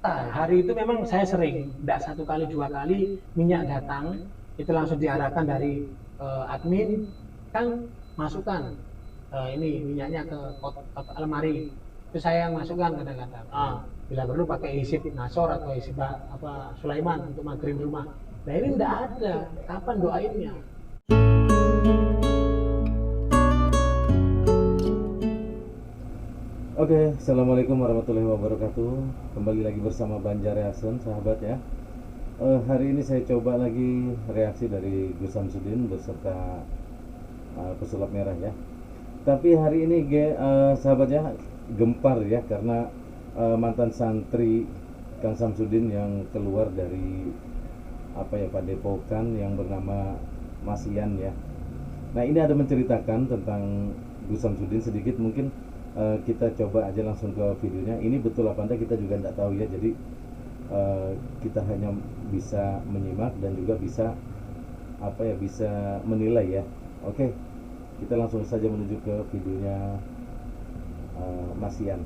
fakta. Hari itu memang saya sering, tidak satu kali dua kali minyak datang, itu langsung diarahkan dari admin, kan masukkan ini minyaknya ke lemari. Itu saya yang masukkan kadang-kadang. Bila perlu pakai hisip Nasor atau hisip Sulaiman untuk maghrib rumah. Nah ini tidak ada. Kapan doainnya? Oke, Assalamualaikum warahmatullahi wabarakatuh. Kembali lagi bersama Banjar Reaction, sahabat ya. Hari ini saya coba lagi reaksi dari Gus Samsudin beserta pesulap merah ya. Tapi hari ini sahabat ya, gempar ya karena mantan santri Kang Samsudin yang keluar dari padepokan yang bernama Mas Ian ya. Nah ini ada menceritakan tentang Gus Samsudin sedikit, mungkin kita coba aja langsung ke videonya. Ini betul apa enggak kita juga tidak tahu ya, jadi kita hanya bisa menyimak dan juga bisa bisa menilai ya. Oke, kita langsung saja menuju ke videonya Mas Ian.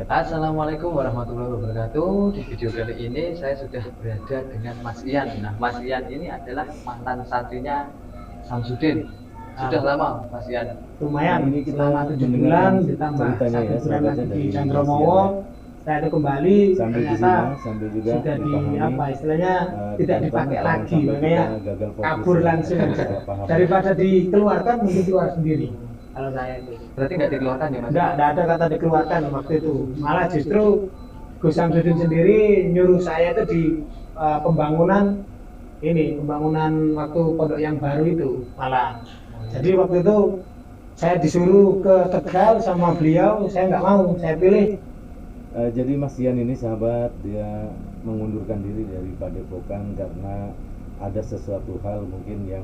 Assalamualaikum warahmatullahi wabarakatuh. Di video kali ini saya sudah berada dengan Mas Ian. Nah, Mas Ian ini adalah mantan santrinya Samsudin. Sudah lama Mas Ian? Lumayan, ini kita selama 7 bulan ditambah 1 ya, bulan lagi di ya. Candromowo. Saya itu kembali, sambil ternyata sambil juga sudah dipahami, istilahnya tidak dipakai lagi, makanya kabur ya. langsung aja. Daripada dikeluarkan, mungkin keluar sendiri. Kalau saya itu berarti nggak dikeluarkan ya Mas? Nggak ada kata dikeluarkan waktu itu. Malah justru Gus Samsudin sendiri nyuruh saya itu di pembangunan waktu pondok yang baru itu malah. Jadi waktu itu saya disuruh ke Tegal sama beliau, saya nggak mau, saya pilih. Jadi Mas Ian ini sahabat, dia mengundurkan diri dari padepokan karena ada sesuatu hal mungkin yang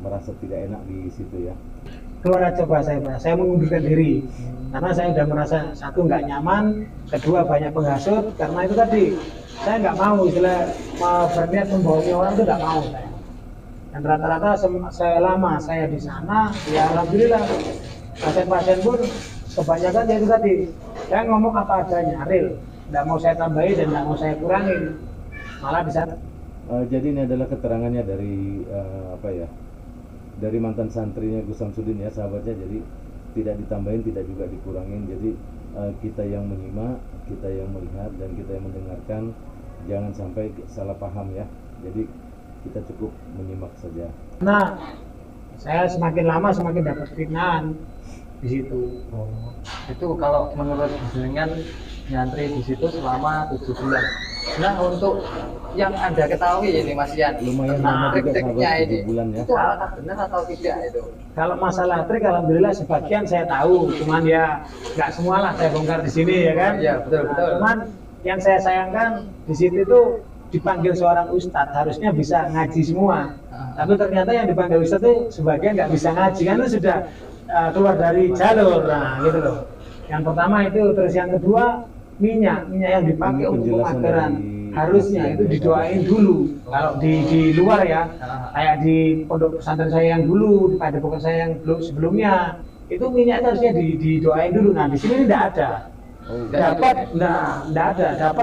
merasa tidak enak di situ ya. Keluar aja Pak, saya mengundurkan diri karena saya sudah merasa satu nggak nyaman, kedua banyak penghasut, karena itu tadi saya nggak mau berniat membohongi orang itu nggak mau saya. Dan rata-rata selama saya di sana, ya alhamdulillah pasien-pasien pun kebanyakan ya itu tadi, saya ngomong apa adanya, real, nggak mau saya tambahin dan nggak mau saya kurangin, malah bisa. Jadi ini adalah keterangannya dari dari mantan santrinya Gus Samsudin ya sahabatnya. Jadi tidak ditambahin, tidak juga dikurangin. Jadi kita yang menyimak, kita yang melihat, dan kita yang mendengarkan jangan sampai salah paham ya. Jadi kita cukup menyimak saja. Nah, saya semakin lama semakin dapat fitnahan di situ. Itu kalau menurut jenengan nyantri di situ selama 7 bulan. Nah, untuk yang Anda ketahui ini Mas Ian, lumayan lama juga sahabat, 7 bulan ya. Itu apakah benar atau tidak itu? Kalau masalah trik alhamdulillah sebagian saya tahu, cuman ya nggak semualah saya bongkar di sini ya kan. Iya, betul. Cuman yang saya sayangkan di situ tuh dipanggil seorang ustadz, harusnya bisa ngaji semua. Tapi ternyata yang dipanggil ustadz itu sebagian nggak bisa ngaji, kan itu sudah keluar dari jalur. Nah gitu loh. Yang pertama itu, terus yang kedua minyak yang dipakai untuk pemakaran harusnya itu didoain dulu. Kalau di luar ya, kayak di pondok pesantren saya yang dulu, di padepokan saya yang sebelumnya, itu minyak harusnya didoain dulu. Nah di sini tidak ada. Dapat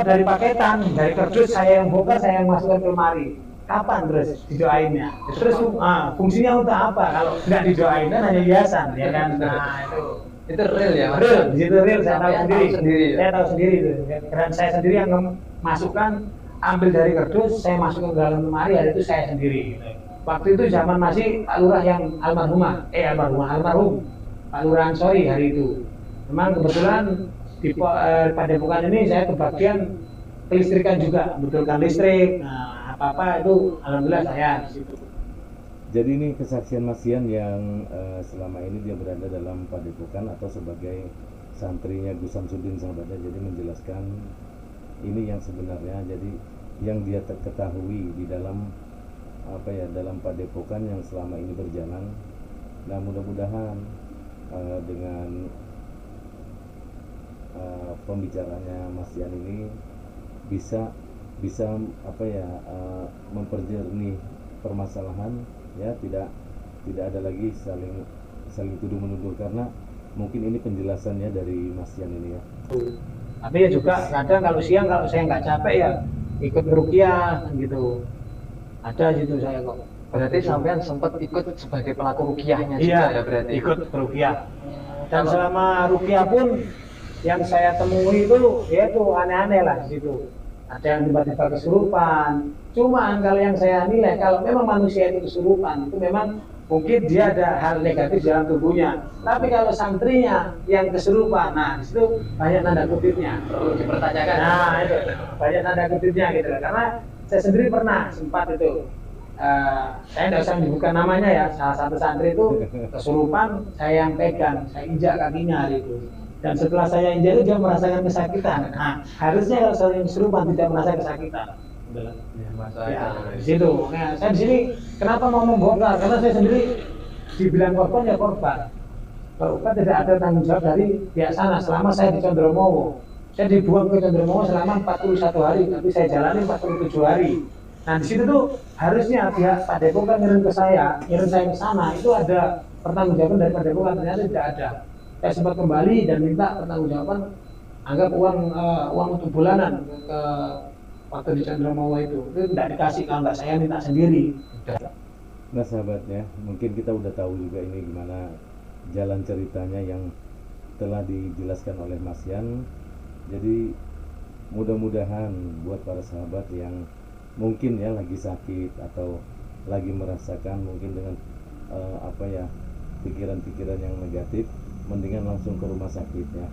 dari paketan, dari kardus saya yang bongkar, saya yang masukkan ke lemari. Kapan terus didoainnya? Terus fungsinya untuk apa? Kalau nggak didoain kan hanya hiasan, ya kan? Nah itu real ya Mas? Real, di situ real, saya tahu sendiri. Ya? Saya tahu sendiri itu. Dan saya sendiri yang memasukkan, ambil dari kardus, saya masukkan ke dalam lemari, hari itu saya sendiri. Waktu itu zaman masih Pak Lurah yang almarhum Pak Lurah Ansori hari itu. Memang kebetulan di padepokan ini saya kebagian kelistrikan juga, betulkan listrik. Nah, apa-apa itu alhamdulillah saya di situ. Jadi ini kesaksian Mas Ian yang selama ini dia berada dalam padepokan atau sebagai santrinya Gus Samsudin sahabatnya. Jadi menjelaskan ini yang sebenarnya, jadi yang dia ketahui di dalam dalam padepokan yang selama ini berjalan. Nah mudah-mudahan dengan pembicaranya Mas Ian ini bisa memperjernih permasalahan ya, tidak ada lagi saling tuduh menuduh, karena mungkin ini penjelasannya dari Mas Ian ini ya. Tapi ya juga kadang kalau siang kalau saya nggak capek ya ikut ruqyah gitu. Ada situ saya kok. Berarti sampean sempat ikut sebagai pelaku ruqyahnya juga Iya, ya berarti. ikut ruqyah. Dan selama ruqyah pun yang saya temui itu ya itu aneh-aneh lah gitu. Ada yang tiba-tiba kesurupan. Cuman kalau yang saya nilai kalau memang manusia itu kesurupan itu memang mungkin dia ada hal negatif dalam tubuhnya. Tapi kalau santrinya yang kesurupan, nah di situ banyak tanda kutipnya. Perlu dipertanyakan. Nah itu banyak tanda kutipnya gitu. Karena saya sendiri pernah sempat itu. Saya tidak usah menyebutkan namanya ya. Salah satu santri itu kesurupan, saya yang pegang, saya injak kakinya hari itu. Dan setelah saya injak itu dia merasakan kesakitan. Nah harusnya kalau saya kesurupan tidak merasa kesakitan. Ya, di situ. Nah, saya di sini kenapa mau membongkar? Karena saya sendiri dibilang korban ya korban. Korban tidak ada tanggung jawab dari pihak sana selama saya di Condromowo. Saya dibuang ke Condromowo selama 41 hari, tapi saya jalani 47 hari. Nah di situ tuh harusnya pihak Padepokan ngirim saya ke sana itu ada pertanggungjawaban dari Padepokan, ternyata tidak ada. Saya sempat kembali dan minta pertanggungjawaban, anggap uang untuk bulanan ke waktu di Condromowo itu tidak dikasih, kalau nggak saya minta sendiri. Nah sahabat ya, mungkin kita udah tahu juga ini gimana jalan ceritanya yang telah dijelaskan oleh Mas Yan. Jadi mudah-mudahan buat para sahabat yang mungkin ya lagi sakit atau lagi merasakan mungkin dengan pikiran-pikiran yang negatif, mendingan langsung ke rumah sakit ya,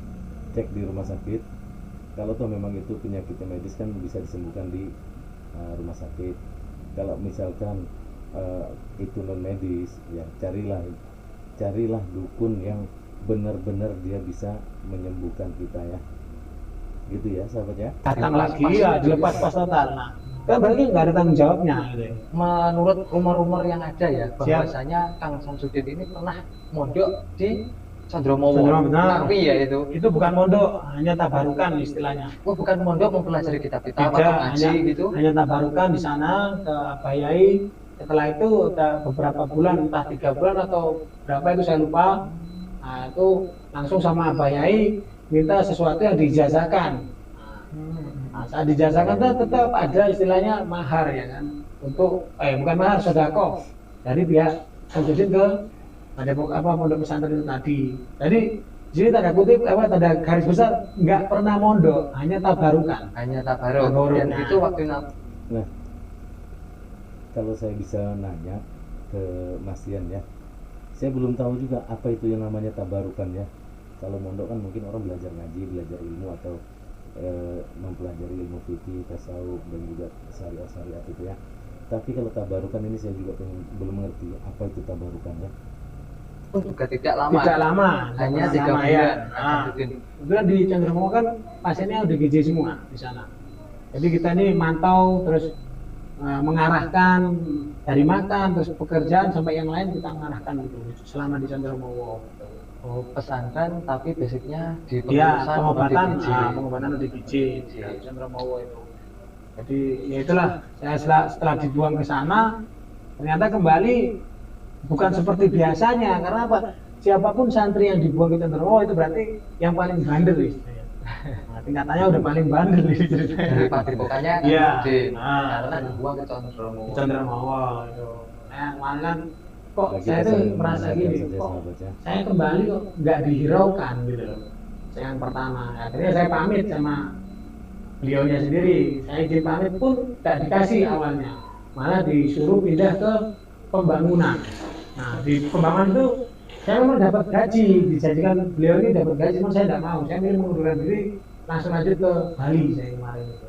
cek di rumah sakit. Kalau toh memang itu penyakit medis kan bisa disembuhkan di rumah sakit. Kalau misalkan itu non medis ya carilah dukun yang benar-benar dia bisa menyembuhkan kita ya, gitu ya sahabat ya. Datang lagi ya dilepas pas total. Nah kan berarti nggak ada tanggung jawabnya gitu. Menurut rumor-rumor yang ada ya, bahwasanya Kang Samsudin ini pernah mondok di Condromowo. Tapi ya itu bukan mondok, hanya tabarukan istilahnya. Bukan mondok mempelajari kitab-kitab atau ngaji gitu. Hanya tabarukan di sana ke Abayai. Setelah itu ada beberapa bulan, entah 3 bulan atau berapa itu saya lupa. Nah itu langsung sama Abayai minta sesuatu yang dijazahkan. Nah, saat dijazahkan tetap ada istilahnya mahar ya kan. Untuk bukan mahar, sedekah dari pihak Samsudin ke pondok pesantren itu tadi. Jadi jadi tanda kutip tanda garis besar nggak pernah mondok, hanya tabarukan. Hanya tabaruk. Dan itu waktu Nah, kalau saya bisa nanya ke Mas Yan ya, saya belum tahu juga apa itu yang namanya tabarukan ya. Kalau mondok kan mungkin orang belajar ngaji, belajar ilmu atau mempelajari ilmu fikih, tasawuf dan juga syariat itu ya. Tapi kalau tabarukan ini saya juga belum mengerti apa itu tabarukan ya. Juga tidak lama. Tidak lama, hanya 3 bulan. Ya. Kebetulan di Condromowo kan pasiennya udah gizi semua di sana. Jadi kita ini mantau terus mengarahkan dari makan terus pekerjaan sampai yang lain kita mengarahkan gitu selama di Condromowo. Oh, pesantren tapi basicnya di pengobatan ODGJ di Condromowo itu. Jadi ya itulah saya setelah dibuang ke sana ternyata kembali bukan seperti biasanya. Karena apa? Siapapun santri yang dibuang ke Condromowo itu berarti yang paling bandel istilahnya. Nah, tingkatannya udah paling bandel ini ceritanya. Dari padepokannya kan karena dibuang ke Condromowo itu. Nah, malah kok saya tuh merasa gini, kok saya kembali kok nggak dihiraukan gitu loh. Yang pertama, akhirnya saya pamit sama beliaunya sendiri. Saya izin pamit pun nggak dikasih awalnya, malah disuruh pindah ke pembangunan. Nah di pembangunan itu saya memang dapat gaji, dijanjikan beliau ini dapat gaji, cuma saya tidak mau. Saya milih mengundurkan diri, langsung lanjut ke Bali saya kemarin itu.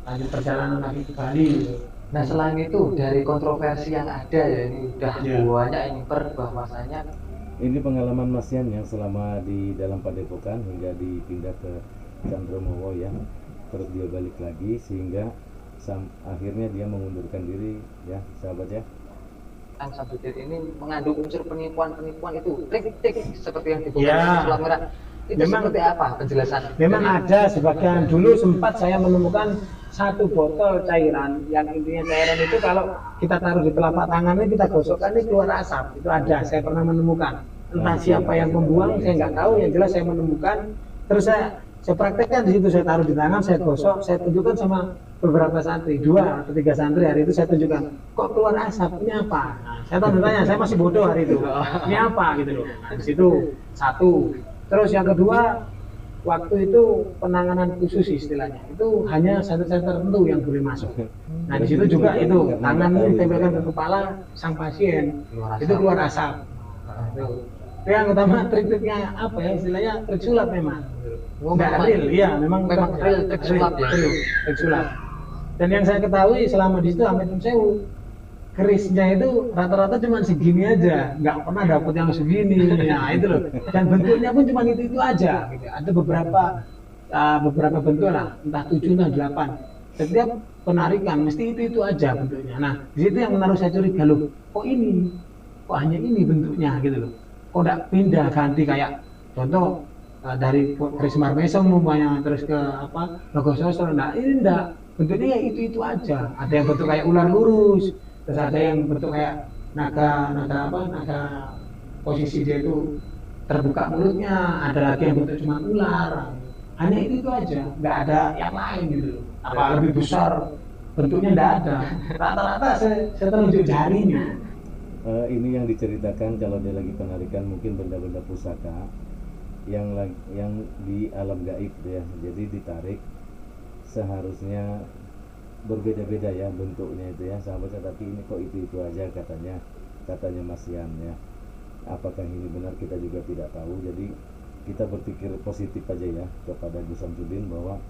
Lanjut perjalanan lagi ke Bali gitu. Nah selain itu dari kontroversi yang ada ya ini udah banyak ini bahwasanya ini pengalaman Mas Yan yang selama di dalam padepokan hingga dipindah ke Condromowo ya, terus dia balik lagi sehingga akhirnya dia mengundurkan diri ya sahabat ya. Kang Samsudin ini mengandung unsur penipuan itu trik seperti yang dibuktikan di Selat Merah. Itu memang, seperti apa penjelasan? Memang ada sebagian. Dulu sempat saya menemukan satu botol cairan yang intinya cairan itu kalau kita taruh di telapak tangannya kita gosokkan ini keluar asap. Itu ada, saya pernah menemukan. Entah siapa yang membuang saya nggak tahu, yang jelas saya menemukan Terus saya praktekkan di situ, saya taruh di tangan, saya gosok, saya tunjukkan sama beberapa santri, 2 atau 3 santri hari itu saya tunjukkan, kok keluar asap, ini apa? Nah, saya tanya, saya masih bodoh hari itu, ini apa gitu loh. Nah, di situ satu. Terus yang kedua, waktu itu penanganan khusus istilahnya, itu hanya senter-senter tertentu yang boleh masuk. Nah di situ juga itu tangan ini ditempelkan ke kepala sang pasien, itu keluar asap. Itu yang utama, trik-triknya apa ya istilahnya, trik sulap memang. Nggak real, iya memang real trik sulap ya. Trik sulap. Dan yang saya ketahui selama di situ Amit Sewu, kerisnya itu rata-rata cuma segini aja, nggak pernah dapat yang segini. Nah itu loh. Dan bentuknya pun cuma itu aja. Gitu. Ada beberapa bentuk lah, entah 7 atau 8. Setiap penarikan mesti itu aja bentuknya. Nah di situ yang menaruh saya curiga, loh kok ini, kok hanya ini bentuknya gitu loh. Kok nggak pindah ganti kayak contoh dari keris marmesem umpamanya terus ke apa logo sosro. Nah ini enggak, bentuknya ya itu aja. Ada yang bentuk kayak ular lurus, terus ada yang bentuk kayak naga posisi dia itu terbuka mulutnya, ada lagi yang bentuk cuma ular. Hanya itu aja, nggak ada yang lain gitu loh. Apa lebih besar bentuknya nggak ada. Rata-rata saya tunjuk jarinya. Ini yang diceritakan kalau dia lagi penarikan mungkin benda-benda pusaka yang di alam gaib ya. Jadi ditarik seharusnya berbeda-beda ya bentuknya itu ya sahabat, tapi ini kok itu aja katanya Mas Yan ya. Apakah ini benar kita juga tidak tahu. Jadi kita berpikir positif aja ya kepada Gus Samsudin bahwa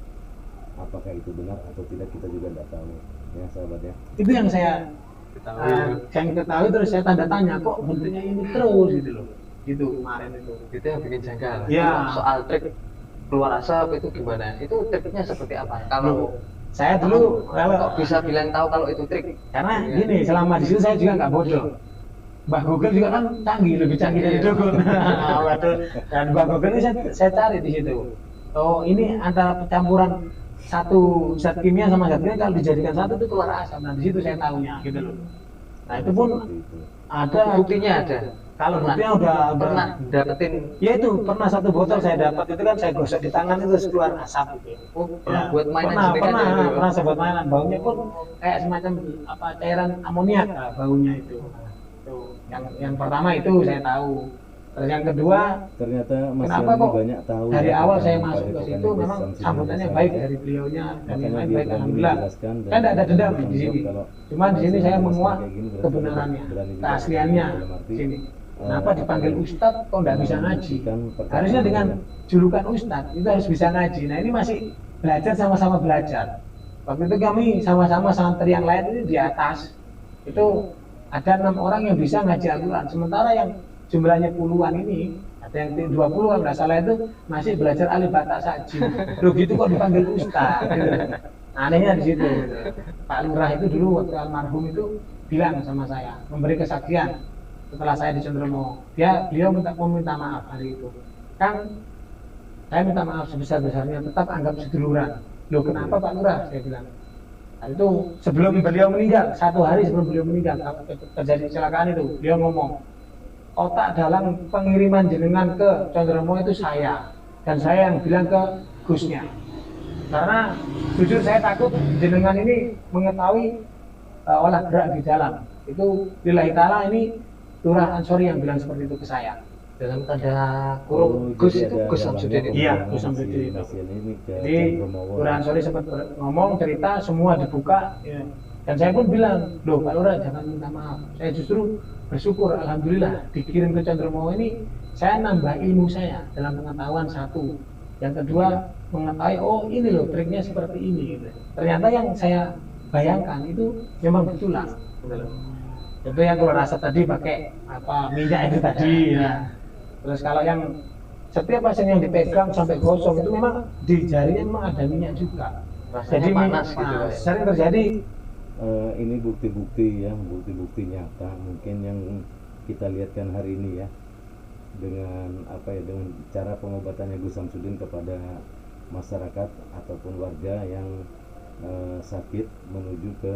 apakah itu benar atau tidak kita juga tidak tahu ya sahabat ya. Itu yang saya ketahui, terus saya tanda tanya, kok bentuknya ini terus gitu loh. Gitu kemarin itu yang bikin janggal ya. Soal trik keluar asap itu gimana, itu triknya seperti apa? Kalau saya dulu kok bisa bilang tahu kalau itu trik? Karena gini, selama di situ saya juga nggak bodoh. Mbah Google juga kan canggih, lebih canggih dari dukun. Dan Mbah Google ini saya cari di situ. Oh ini antara percampuran satu zat kimia sama zat kimia, kalau dijadikan satu itu keluar asap. Nah di situ saya tahunya gitu loh. Nah itu pun ada buktinya ada. Kalau buktinya udah pernah dapetin. Ya itu pernah 1 botol saya dapat, itu kan saya gosok di tangan itu keluar asap gitu. Oh, pernah buat mainan pernah saya buat mainan. Baunya pun kayak semacam apa cairan amoniak baunya itu. Tuh, yang pertama itu saya tahu. Terus yang kedua, ternyata Mas kenapa kok banyak tahu dari ya, awal saya masuk ke situ memang sambutannya baik dari beliaunya dan yang lain baik, alhamdulillah. Saya tidak ada dendam di sini. Cuma di sini saya menguak kebenarannya, keasliannya di sini. Kenapa dipanggil Ustadz kok nggak bisa ngaji? Harusnya dengan julukan Ustadz itu harus bisa ngaji. Nah ini masih belajar, sama-sama belajar. Waktu itu kami sama-sama santri yang lain ini di atas itu ada 6 orang yang bisa ngaji Al-Quran, sementara yang jumlahnya puluhan ini, ada yang 20 kalau nggak salah itu masih belajar alif bata saji. Loh gitu kok dipanggil Ustaz gitu. Anehnya di situ. Pak Lurah itu dulu waktu almarhum itu bilang sama saya, memberi kesaksian setelah saya di Condromo. Beliau meminta maaf hari itu. Kang, saya minta maaf sebesar-besarnya, tetap anggap seduluran. Loh kenapa Pak Lurah? Saya bilang. Nah, itu sebelum beliau meninggal, 1 hari sebelum beliau meninggal terjadi kecelakaan itu, beliau ngomong, otak dalam pengiriman jenengan ke Condromo itu saya, dan saya yang bilang ke Gusnya. Karena jujur saya takut jenengan ini mengetahui olah gerak di dalam. Itu lillahi ta'ala, ini Lurah Ansori yang bilang seperti itu ke saya. Dalam tanda kurung Gus itu Gus Samsudin. Iya, Gus Samsudin. Jadi Lurah Ansori sempat ngomong cerita, semua dibuka ya. Dan saya pun bilang, loh Pak Lurah jangan minta maaf. Saya justru bersyukur, alhamdulillah dikirim ke Condromo ini, saya nambah ilmu saya dalam pengetahuan satu. Yang kedua, mengetahui oh ini loh triknya seperti ini. Gitu. Ternyata yang saya bayangkan itu memang betulan. Itu yang keluar asap tadi pakai apa minyak itu tadi ya. Terus kalau yang setiap pasien yang dipegang sampai gosong itu memang di jarinya memang ada minyak juga. Rasanya jadi panas gitu. Sering terjadi. Ini bukti-bukti ya, bukti-bukti nyata mungkin yang kita lihatkan hari ini ya, dengan apa ya, dengan cara pengobatannya Gus Samsudin kepada masyarakat ataupun warga yang sakit menuju ke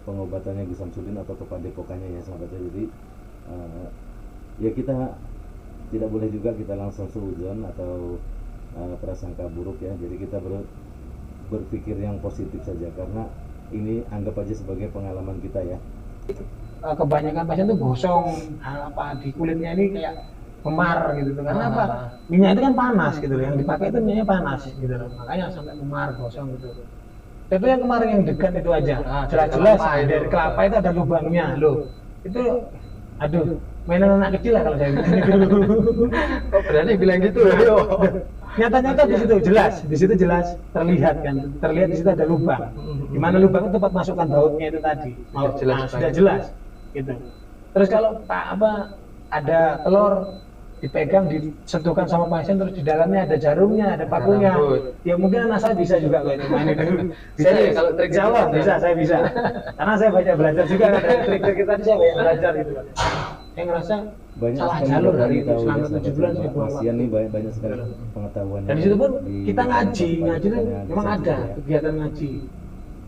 pengobatannya Gus Samsudin atau ke padepokannya ya sahabatnya. Jadi ya kita tidak boleh juga kita langsung suudzon atau prasangka buruk ya. Jadi kita berpikir yang positif saja, karena ini anggap aja sebagai pengalaman kita ya. Kebanyakan pasien tuh gosong apa di kulitnya ini kayak memar gitu tuh. Karena apa? Minyak itu kan panas gitu loh, yang dipakai itu minyaknya panas gitu loh, makanya sampai memar gosong gitu. Tapi yang kemarin yang dekat itu aja jelas-jelas dari kelapa itu ada lubangnya loh. Itu aduh, mainan anak kecil lah kalau saya bilang gitu. Oh, berani bilang gitu ya. Nyata-nyata di situ jelas terlihat kan, terlihat di situ ada lubang. Di mana lubang itu tempat masukkan bautnya itu tadi. Sudah jelas gitu. Terus kalau ada telur dipegang, disentuhkan sama pasien, terus di dalamnya ada jarumnya, ada pakunya. Ya mungkin anak saya bisa juga kalau itu main itu. Bisa ya kalau trik Jawa saya bisa. Karena saya banyak belajar juga kan dari trik-trik tadi, saya banyak belajar gitu. Saya ngerasa Banyak salah sekali jalur yang dari kita itu tahu selama ya, 7 bulan saya buang Masian waktu. nih banyak sekali pengetahuan. Dan di situ pun kita ngaji itu memang ada kegiatan ngaji.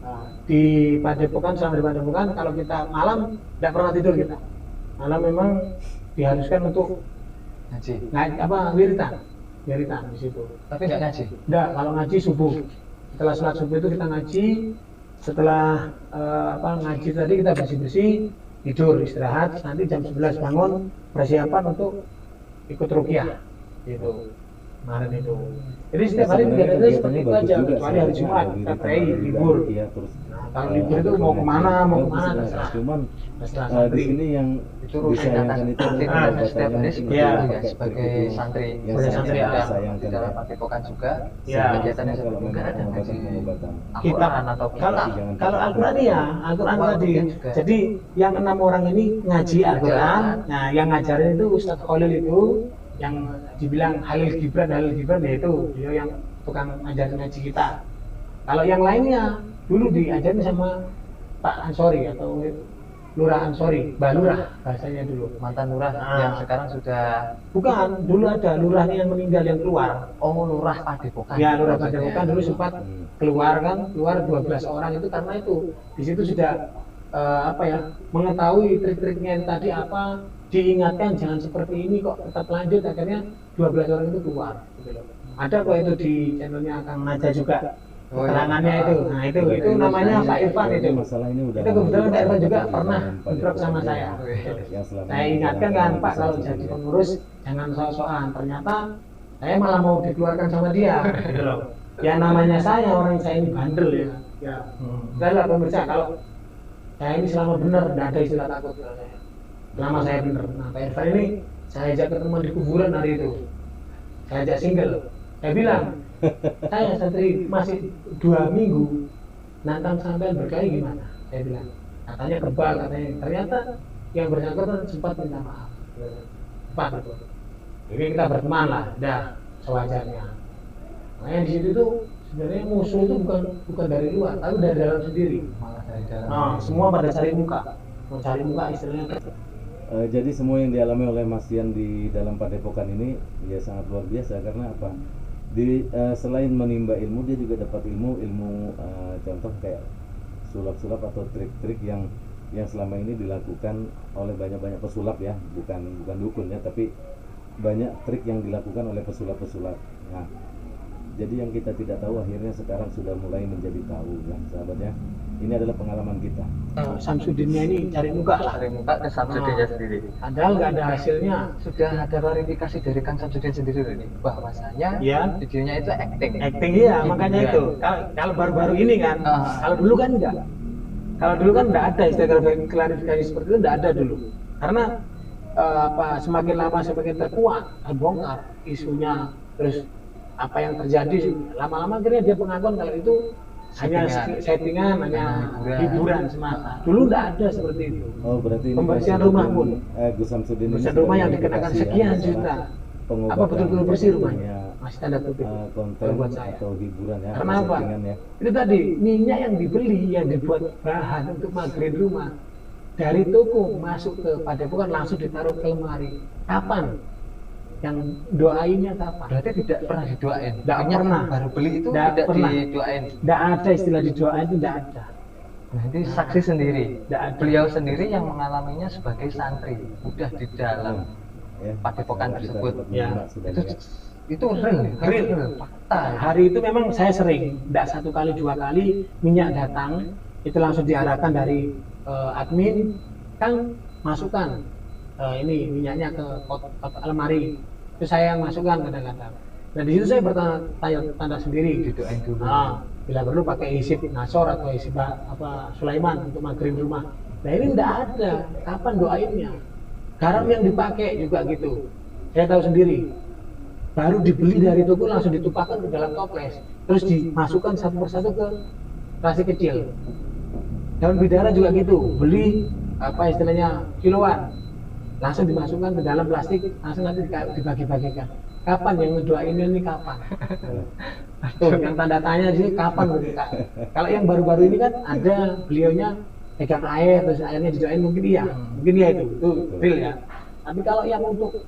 Nah, di Padepokan, selama di Padepokan kalau kita malam tidak pernah tidur kita. Malam memang diharuskan untuk Ngaji. wiritan di situ. Tapi nggak ngaji. Enggak, kalau ngaji subuh. Setelah sholat subuh itu kita ngaji. Setelah ngaji tadi kita bersih-bersih, tidur, istirahat. Nanti jam 11 bangun, persiapan untuk ikut ruqyah. Gitu. Kemarin itu. Jadi setiap hari kegiatannya seperti itu aja, kecuali hari Jumat, kita pray, libur. Nah, kalau libur itu mau kemana terserah. Cuman Terserah di sini yang Itu disayangkan itu rutinitas setiap hari seperti Iya. itu ya, sebagai santri. yang Sebagai sangat santri, ya. Di disayangkan dalam ya. Padepokan juga Iya. kegiatan yang Kalau seperti itu memang ada ngaji pengobatan Kita Al-Quran atau kalau kitab. kalau Al-Quran ya Al-Quran Wah, tadi. mungkin juga. Jadi yang 6 orang ini ngaji Al-Quran. Nah, yang ngajarin itu Ustadz Khalil itu, yang dibilang Halil Gibran yaitu dia yang tukang ngajarin ngaji kita. Kalau yang lainnya dulu diajarin sama Pak Ansori atau Lurah Ansori, Mbak Lurah bahasanya dulu. Mantan lurah Ah. yang sekarang sudah Bukan, dulu ada lurahnya yang meninggal yang keluar. lurah Padepokan. Ya, lurah maksudnya. Padepokan dulu sempat keluar 12 orang itu karena itu di situ sudah mengetahui trik-triknya yang tadi apa, diingatkan jangan seperti ini kok tetap lanjut, akhirnya 12 orang itu keluar gitu loh. Ada kok itu di channelnya Kang Naja juga Oh, iya. keterangannya itu. Nah, itu namanya Pak Irfan itu. Masalah ini udah Itu kebetulan Pak Irfan juga lama pernah dengan bentrok sama Padepokan saya. ya. Yang selama Saya ini ingatkan dalam kan Pak, bisa kalau sendiri jadi ya. pengurus jangan sok-sokan. Ternyata saya malah mau dikeluarkan sama dia gitu loh. Ya namanya saya, orang saya ini bandel ya. Ya. Adalah pemirsa, kalau saya ini selama benar tidak ada istilah takut kalau saya. Selama saya benar. Nah, Pak Irfan ini saya ajak ketemuan di kuburan hari itu. Saya ajak single. Saya bilang, saya santri masih 2 minggu, nantang sampean berkali gimana? Saya bilang, katanya kebal, katanya. Ternyata yang bersangkutan sempat minta maaf. Sempat itu. Jadi kita berteman lah, dah sewajarnya. Makanya di situ tuh sebenarnya musuh itu bukan dari luar, tapi dari dalam sendiri. Malah dari dalam. Nah, semua pada cari muka, mau cari muka istilahnya. Jadi semua yang dialami oleh Mas Ian di dalam Padepokan ini ya sangat luar biasa, karena apa? Selain menimba ilmu, dia juga dapat ilmu contoh kayak sulap-sulap atau trik-trik yang selama ini dilakukan oleh banyak pesulap ya, bukan dukun ya, tapi banyak trik yang dilakukan oleh pesulap-pesulap. Nah, jadi yang kita tidak tahu akhirnya sekarang sudah mulai menjadi tahu kan, sahabat ya. Ini adalah pengalaman kita. Samsudinnya ini cari muka lah. Cari muka ke Samsudinnya sendiri. Padahal nggak ada hasilnya. Sudah ada klarifikasi dari Kang Samsudin sendiri loh ini, bahwasanya Ya. videonya itu acting. Acting iya, makanya Iya. itu. Kalau baru-baru ini kan, Ah. kalau dulu kan enggak. Kalau dulu kan enggak ada istilah klarifikasi seperti itu, enggak ada dulu. Karena semakin lama semakin terkuat, terbongkar isunya, terus apa yang terjadi, lama-lama akhirnya dia pengakuan kalau itu hanya settingan, hanya hiburan semata. Dulu enggak ada seperti itu. Oh, berarti ini Pembersihan Gus rumah Samsudin- pun. Gus Samsudin ini Pembersihan rumah yang sebagai dikenakan edukasi ya, sekian masalah juta. pengobatan Apa betul-betul bersih rumahnya? ya, Masih tanda kutip. konten Kalau buat saya. atau hiburan ya, Karena atau apa? settingan ya. Itu tadi minyak yang dibeli, yang dibuat bahan untuk maghrib rumah dari toko masuk ke Padepokan langsung ditaruh ke lemari. Kapan? Yang doainnya kapan? Berarti tidak pernah didoain. Tidak Minyak pernah. baru beli itu Tidak tidak pernah. didoain. Tidak ada istilah didoain, itu tidak ada. Nah, itu saksi sendiri. Tidak ada. Beliau sendiri yang mengalaminya sebagai santri, udah di dalam Ya, Padepokan kita tersebut. dapat Ya. menyimak sudah Itu ya. Itu real fakta. Hari itu memang saya sering, tidak 1 kali 2 kali minyak datang, itu langsung diarahkan dari admin, Kang masukkan ini minyaknya ke kotak lemari, itu saya yang masukkan kadang-kadang. Nah di situ saya bertanda sendiri, Didoain dulu. bila perlu pakai hisib Nasor atau hisib Sulaiman untuk maghrib rumah. Nah ini tidak ada, kapan doainnya? Garam yang dipakai juga gitu, saya tahu sendiri. Baru dibeli dari toko langsung ditumpahkan ke dalam toples, terus dimasukkan satu persatu ke plastik kecil. Daun bidara juga gitu, beli apa istilahnya kiloan, langsung dimasukkan ke dalam plastik, langsung nanti dibagi-bagikan. Kapan yang ngedoain ini kapan? Tuh yang tanda tanya di sini kapan? Kalau yang baru-baru ini kan ada beliaunya pegang air terus airnya didoain, mungkin iya itu real ya. Tapi kalau yang untuk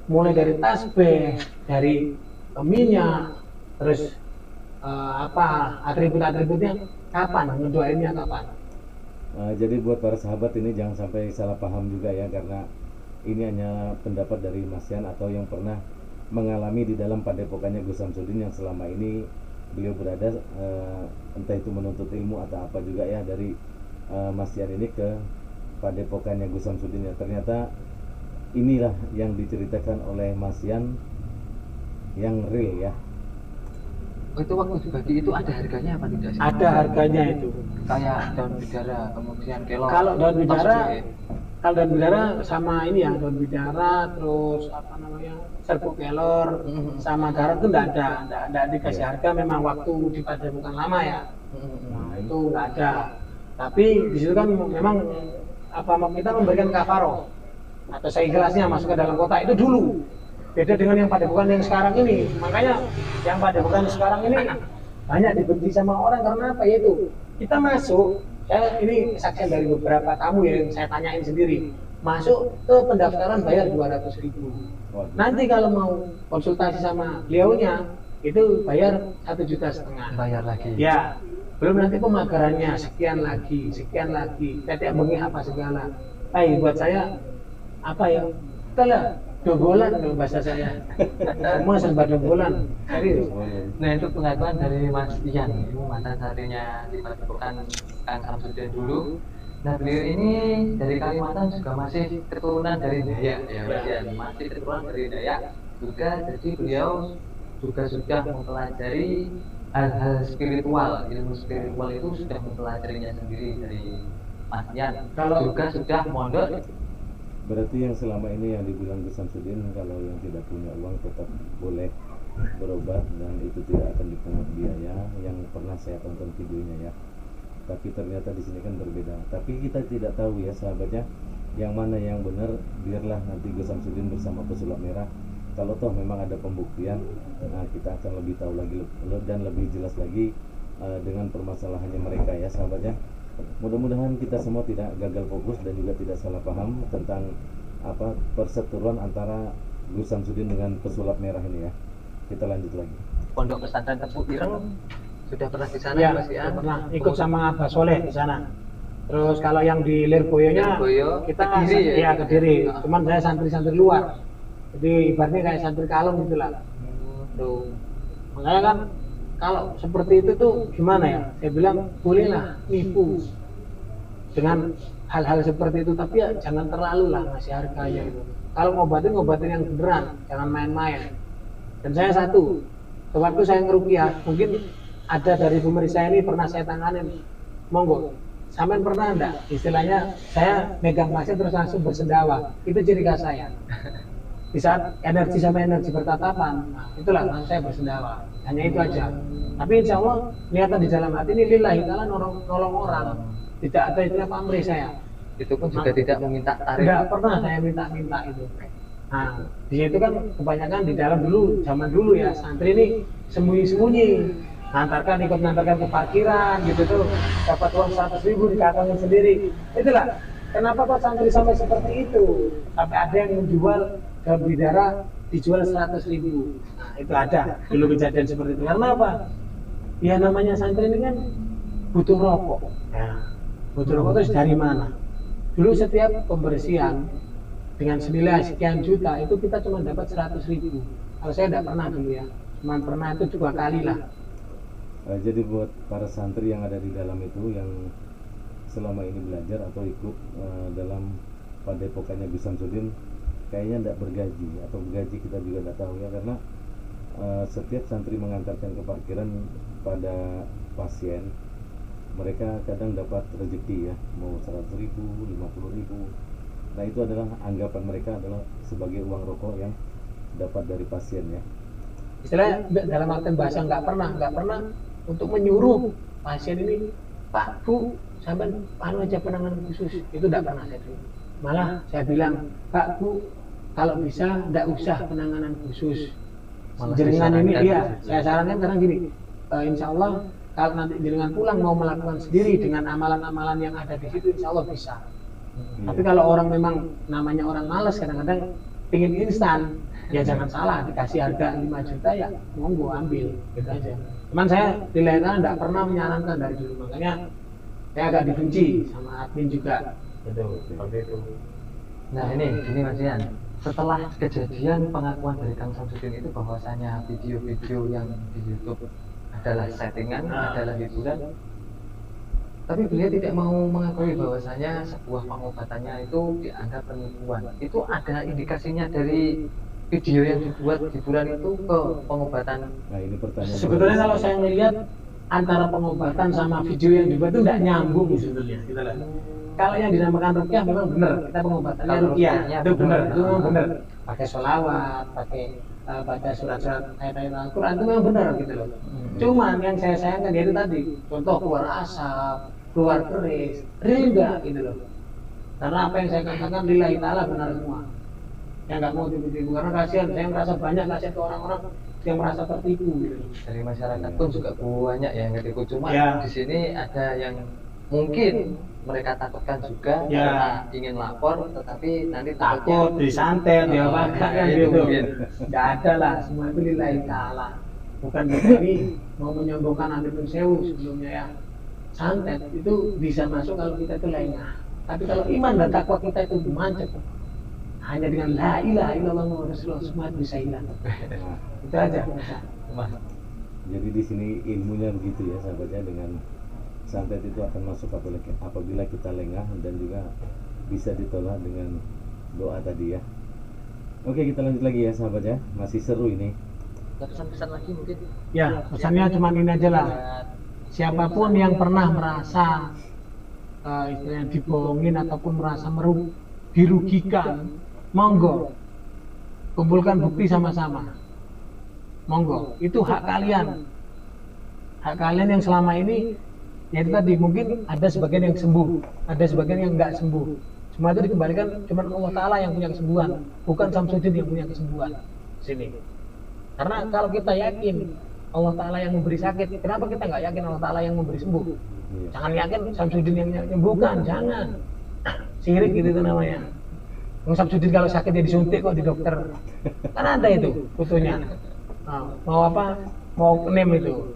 mulai dari tasbih, dari minyak, terus atribut-atributnya kapan, ngedoainnya kapan? Jadi buat para sahabat ini jangan sampai salah paham juga ya, karena ini hanya pendapat dari Mas Yan atau yang pernah mengalami di dalam padepokannya Gus Samsudin yang selama ini beliau berada, entah itu menuntut ilmu atau apa juga ya, dari Mas Yan ini ke padepokannya Gus Samsudin ya. Ternyata inilah yang diceritakan oleh Mas Yan yang real ya. Itu waktu dibagi itu ada harganya apa tidak sih? Ada harganya itu. Kayak daun bidara, kemudian kelor. Kalau daun bidara sama ini ya, daun bidara terus apa namanya serbuk kelor sama garam itu enggak dikasih harga, memang waktu di padepokan lama ya. Nah, itu enggak ada. Tapi di situ kan memang kita memberikan kafaroh atau seikhlasnya masuk ke dalam kotak itu dulu. Beda dengan yang padepokan yang sekarang ini. Makanya yang padepokan sekarang ini banyak dibenci sama orang karena apa? Yaitu kita masuk, ini kesaksian dari beberapa tamu yang saya tanyain sendiri, masuk ke pendaftaran bayar 200.000. Nanti kalau mau konsultasi sama beliaunya itu bayar 1,5 juta. Bayar lagi. Ya, belum nanti pemagarannya sekian lagi, tetek bengi apa segala. Buat saya apa ya? Itulah dogolan kalau bahasa saya. Semua serba dogolan. Serius. Nah itu pengakuan dari Mas Ian, itu mantan satrinya di padepokan Kang Samsudin dulu. Nah beliau ini dari Kalimantan juga masih keturunan dari Dayak ya Mas Ian, masih keturunan dari Dayak juga. Jadi beliau juga sudah mempelajari hal-hal spiritual, ilmu spiritual itu sudah mempelajarinya sendiri dari Mas Ian. Kalau juga sudah mondok. Berarti yang selama ini yang dibilang Gus Samsudin, kalau yang tidak punya uang tetap boleh berobat dan itu tidak akan dipungut biaya, yang pernah saya tonton videonya ya. Tapi ternyata di sini kan berbeda. Tapi kita tidak tahu ya sahabatnya, yang mana yang benar. Biarlah nanti Gus Samsudin bersama pesulap merah. Kalau toh memang ada pembuktian, nah kita akan lebih tahu lagi dan lebih jelas lagi dengan permasalahannya mereka ya sahabatnya. Mudah-mudahan kita semua tidak gagal fokus dan juga tidak salah paham tentang perseteruan antara Gus Samsudin dengan pesulap merah ini ya. Kita lanjut lagi. Pondok pesantren Tepu Ireng sudah pernah di sana ya, Mas Ian? Pernah ikut sama Abah Soleh di sana. Terus kalau yang di Lirboyonya kita Kediri ya? Kediri. Cuman saya santri-santri luar. Jadi ibaratnya kayak santri kalong gitu lah. Tuh. Makanya kan kalau seperti itu tuh gimana ya? Saya bilang bolehlah nipu dengan hal-hal seperti itu, tapi ya jangan terlalu lah ngasih harganya itu. Kalau ngobatin yang beneran, jangan main-main. Dan saya satu, waktu saya ngerukiah, mungkin ada dari pemeriksa ini pernah saya tanganin, monggo. Sampean pernah enggak? Istilahnya saya megang pasien terus langsung bersendawa, itu ciri khas saya. Di saat energi sama energi bertatapan, nah, itulah saya bersendawa. Hanya itu aja. Tapi insya Allah niatan di dalam hati ini lillahi ta'ala nolong orang. Tidak ada istilah pamrih saya. Itu pun juga tidak meminta tarif. Tidak pernah saya minta itu. Nah, di situ kan kebanyakan di dalam zaman dulu ya, santri ini sembunyi-sembunyi. Ikut ngantarkan ke parkiran gitu tuh, dapat uang 100.000 dikantongin sendiri. Itulah kenapa kok santri sampai seperti itu? Sampai ada yang menjual daun bidara dijual 100.000. Nah, itu ada dulu kejadian seperti itu. Karena apa? Ya namanya santri ini kan butuh rokok. Ya, butuh rokok itu dari mana? Dulu setiap pembersihan dengan senilai sekian juta itu kita cuma dapat 100.000. Kalau saya tidak pernah dulu ya, cuma pernah itu 2 kali lah. Jadi buat para santri yang ada di dalam itu yang selama ini belajar atau ikut dalam padepokannya Gus Samsudin, kayaknya tidak bergaji atau bergaji kita juga tidak tahu ya, karena setiap santri mengantarkan ke parkiran pada pasien, mereka kadang dapat rezeki ya, mau 100.000, 50.000. Nah itu adalah anggapan mereka adalah sebagai uang rokok yang dapat dari pasien ya. Istilahnya dalam artian bahasa nggak pernah untuk menyuruh pasien ini, Pak, Bu, sampai anu aja penanganan khusus, itu tidak pernah saya dulu. Malah saya bilang, Pak, Bu, kalau bisa tidak usah penanganan khusus. Malah Jenengan ini disarankan iya, gitu. saya sarankan karena gini, insya Allah kalau nanti jenengan pulang mau melakukan sendiri dengan amalan-amalan yang ada di situ, insya Allah bisa. Tapi kalau orang memang namanya orang malas, kadang-kadang pingin instan, ya jangan salah, dikasih harga 5 juta ya monggo ambil, gitu aja. Cuman saya nilainya tidak pernah menyarankan dari dulu, makanya saya agak dibenci sama admin juga, gitu, seperti itu. Nah ini Mas Ian, setelah kejadian pengakuan dari Kang Samsudin itu bahwasanya video-video yang di YouTube adalah settingan, adalah hiburan, tapi beliau tidak mau mengakui bahwasanya sebuah pengobatannya itu dianggap penipuan. Itu ada indikasinya dari video yang dibuat hiburan itu ke pengobatan. Nah ini pertanyaan. Sebetulnya kalau saya melihat antara pengobatan sama video yang dibuat itu tidak nyambung sebetulnya. Gitu lah. Kalau yang dinamakan rukyah memang benar, kita pengobatannya rukyah, itu benar, itu memang benar. Pakai sholawat, pakai baca surat-surat ayat-ayat Al-Quran, itu memang benar gitu loh. Cuman yang saya sayangkan itu tadi, contoh keluar asap, keluar keris, real enggak gitu loh. Karena apa yang saya katakan lillahi ta'ala benar semua. Yang nggak mau tipu-tipu, karena kasihan, saya merasa banyak kasihan ke orang-orang yang merasa tertipu gitu. Dari masyarakat pun juga banyak yang ketipu. Cuma Ya. di sini ada yang mungkin mereka takutkan juga Ya. karena ingin lapor, tetapi nanti Takut disantet, Oh, diapakan kan itu gitu. mungkin. Nggak ada lah, semua itu lillahi ta'ala. Bukan kita ini mau menyombongkan Amirul Sewu sebelumnya ya. Santet itu bisa masuk kalau kita itu lengah. Tapi kalau iman dan takwa kita itu mancep, hanya dengan la ilaha illallah Muhammadur Rasulullah semua itu bisa hilang. Nah, Itu aja. Mas, jadi di sini ilmunya begitu ya sahabatnya, dengan santet itu akan masuk apabila kita lengah dan juga bisa ditolak dengan doa tadi ya. Oke, kita lanjut lagi ya sahabat ya, masih seru ini. ada pesan-pesan lagi mungkin? Ya, pesannya cuma ini aja lah. Siapapun yang pernah merasa istilahnya dibohongin ataupun merasa dirugikan, monggo kumpulkan bukti sama-sama. Monggo, itu hak kalian. Hak kalian yang selama ini, ya itu tadi, mungkin ada sebagian yang sembuh, ada sebagian yang enggak sembuh. Semua itu dikembalikan cuma Allah Ta'ala yang punya kesembuhan, bukan Samsudin yang punya kesembuhan. Sini. Karena kalau kita yakin Allah Ta'ala yang memberi sakit, kenapa kita nggak yakin Allah Ta'ala yang memberi sembuh? Iya. Jangan yakin Samsudin yang menyembuhkan, jangan. Sirik gitu itu namanya. Samsudin kalau sakit dia disuntik kok di dokter. Kan ada itu fotonya. Nah, mau apa? Mau klaim itu.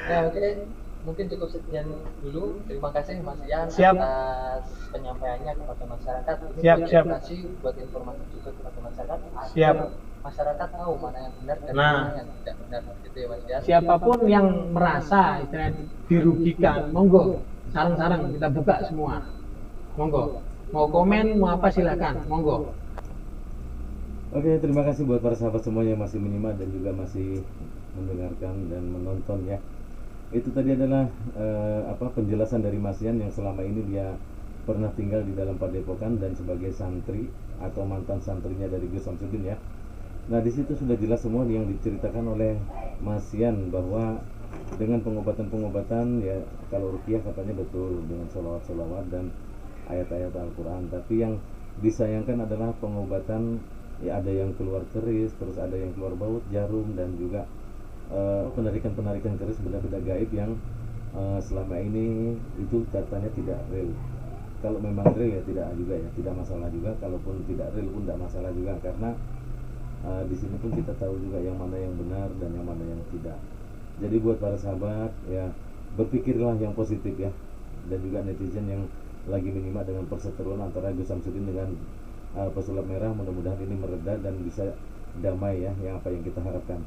Ya oke, mungkin cukup sekian dulu. Terima kasih Mas Ian Siap. atas penyampaiannya kepada masyarakat. Ini Siap, buat siap. edukasi, buat informasi juga kepada masyarakat. Siap. Masyarakat tahu mana yang benar dan Nah. mana yang tidak benar, gitu ya Mas Ian. Siapapun yang merasa istilahnya dirugikan, monggo. Sarang-sarang kita buka semua. Monggo. Mau komen, mau apa silakan. Monggo. Oke, terima kasih buat para sahabat semuanya yang masih menyimak dan juga masih mendengarkan dan menonton ya. Itu tadi adalah penjelasan dari Mas Ian yang selama ini dia pernah tinggal di dalam padepokan dan sebagai santri atau mantan santrinya dari Gus Samsudin ya. Nah di situ sudah jelas semua yang diceritakan oleh Mas Ian, bahwa dengan pengobatan-pengobatan ya, kalau ruqyah katanya betul dengan sholawat-sholawat dan ayat-ayat Al-Quran, tapi yang disayangkan adalah pengobatan ya, ada yang keluar keris, terus ada yang keluar baut, jarum, dan juga penarikan-penarikan keris, benda-benda gaib yang selama ini itu katanya tidak real. Kalau memang real ya tidak juga ya, tidak masalah juga. Kalaupun tidak real pun tidak masalah juga, karena di sini pun kita tahu juga yang mana yang benar dan yang mana yang tidak. Jadi buat para sahabat ya, berpikirlah yang positif ya, dan juga netizen yang lagi menyimak dengan perseteruan antara Gus Samsudin dengan pesulap merah, mudah-mudahan ini mereda dan bisa damai ya, yang apa yang kita harapkan.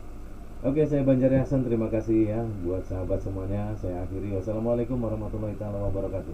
Oke, saya Banjari Hasan, terima kasih ya buat sahabat semuanya. Saya akhiri, wassalamualaikum warahmatullahi taala wabarakatuh.